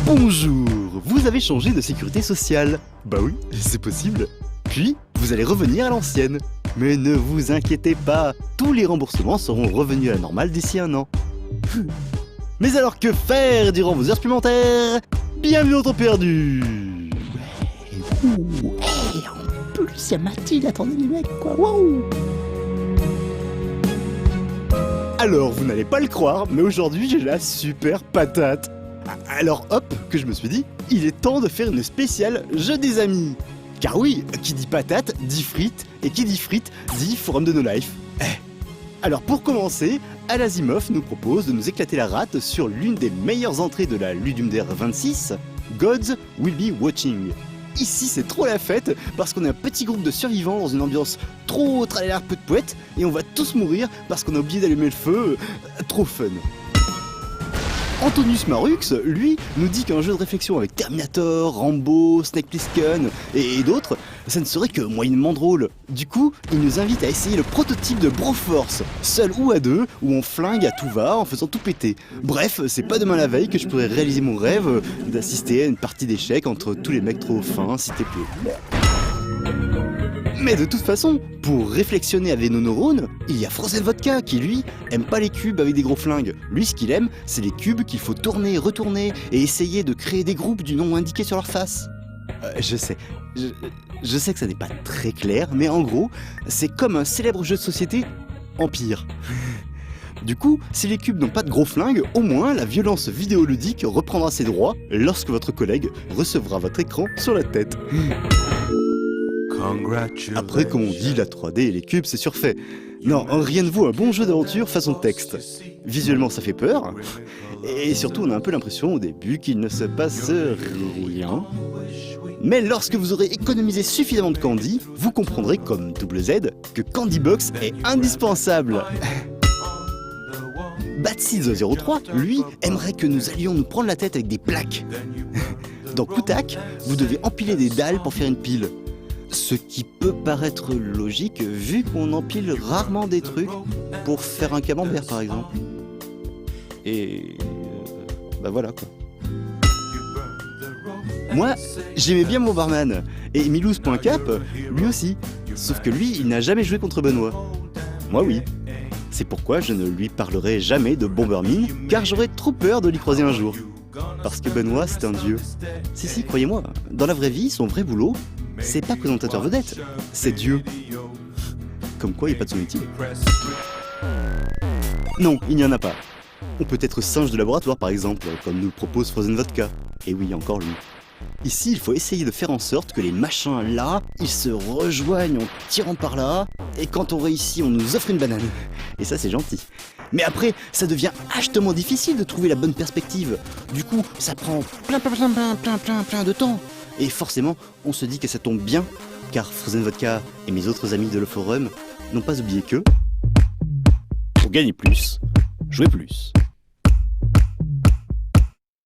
Bonjour, vous avez changé de sécurité sociale. Bah oui, c'est possible. Puis, vous allez revenir à l'ancienne. Mais ne vous inquiétez pas, tous les remboursements seront revenus à la normale d'ici un an. Mais alors que faire durant vos heures supplémentaires? Bienvenue dans Temps perdu. En plus, y'a Mathilde, attendez les mecs, quoi, waouh. Alors, vous n'allez pas le croire, mais aujourd'hui j'ai la super patate. Alors hop, que je me suis dit, il est temps de faire une spéciale jeu des amis. Car oui, qui dit patate, dit frites, et qui dit frites, dit forum de no life. Alors pour commencer, Al Asimov nous propose de nous éclater la rate sur l'une des meilleures entrées de la Ludum Dare 26, Gods Will Be Watching. Ici c'est trop la fête parce qu'on est un petit groupe de survivants dans une ambiance trop tralala peu de poète et on va tous mourir parce qu'on a oublié d'allumer le feu, trop fun. Antonius Marux, lui, nous dit qu'un jeu de réflexion avec Terminator, Rambo, Snake Plissken et d'autres, ça ne serait que moyennement drôle. Du coup, il nous invite à essayer le prototype de Broforce, seul ou à deux, où on flingue à tout va en faisant tout péter. Bref, c'est pas demain la veille que je pourrais réaliser mon rêve d'assister à une partie d'échecs entre tous les mecs trop fins, s'il te plaît. Mais de toute façon, pour réflexionner avec nos neurones, il y a Frozen Vodka qui, lui, aime pas les cubes avec des gros flingues. Lui, ce qu'il aime, c'est les cubes qu'il faut tourner, retourner et essayer de créer des groupes du nom indiqué sur leur face. Je sais que ça n'est pas très clair, mais en gros, c'est comme un célèbre jeu de société en pire. Du coup, si les cubes n'ont pas de gros flingues, au moins la violence vidéoludique reprendra ses droits lorsque votre collègue recevra votre écran sur la tête. Après, comme on dit, la 3D et les cubes, c'est surfait. Non, rien ne vaut un bon jeu d'aventure façon texte. Visuellement, ça fait peur. Et surtout, on a un peu l'impression au début qu'il ne se passe rien. Mais lorsque vous aurez économisé suffisamment de candy, vous comprendrez, comme Double Z, que Candy Box est indispensable. Batseeds03, lui, aimerait que nous allions nous prendre la tête avec des plaques. Dans Koutak, vous devez empiler des dalles pour faire une pile. Ce qui peut paraître logique vu qu'on empile rarement des trucs pour faire un camembert par exemple. Et bah voilà quoi. Moi, j'aimais bien mon barman, et Milouz.cap, lui aussi, sauf que lui, il n'a jamais joué contre Benoît. Moi oui. C'est pourquoi je ne lui parlerai jamais de Bombermine, car j'aurais trop peur de l'y croiser un jour. Parce que Benoît, c'est un dieu. Si, croyez-moi, dans la vraie vie, son vrai boulot, c'est pas présentateur vedette, c'est Dieu. Comme quoi, il n'y a pas de sous-métier. Non, il n'y en a pas. On peut être singe de laboratoire par exemple, comme nous le propose Frozen Vodka. Et oui, encore lui. Ici, il faut essayer de faire en sorte que les machins là, ils se rejoignent en tirant par là, et quand on réussit, on nous offre une banane. Et ça, c'est gentil. Mais après, ça devient achetement difficile de trouver la bonne perspective. Du coup, ça prend plein de temps. Et forcément, on se dit que ça tombe bien, car Frozen Vodka et mes autres amis de le forum n'ont pas oublié que... Pour gagner plus, jouer plus.